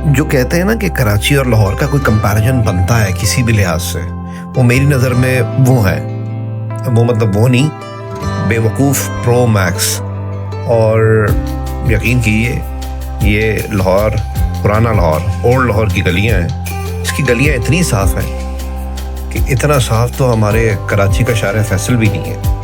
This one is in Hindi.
जो कहते हैं ना कि कराची और लाहौर का कोई कंपैरिजन बनता है किसी भी लिहाज से, वो मेरी नज़र में वो है, वो मतलब वो नहीं, बेवकूफ़ प्रो मैक्स। और यकीन कीजिए ये लाहौर, पुराना लाहौर, ओल्ड लाहौर की गलियां हैं। इसकी गलियां इतनी साफ़ हैं कि इतना साफ़ तो हमारे कराची का शार फैसल भी नहीं है।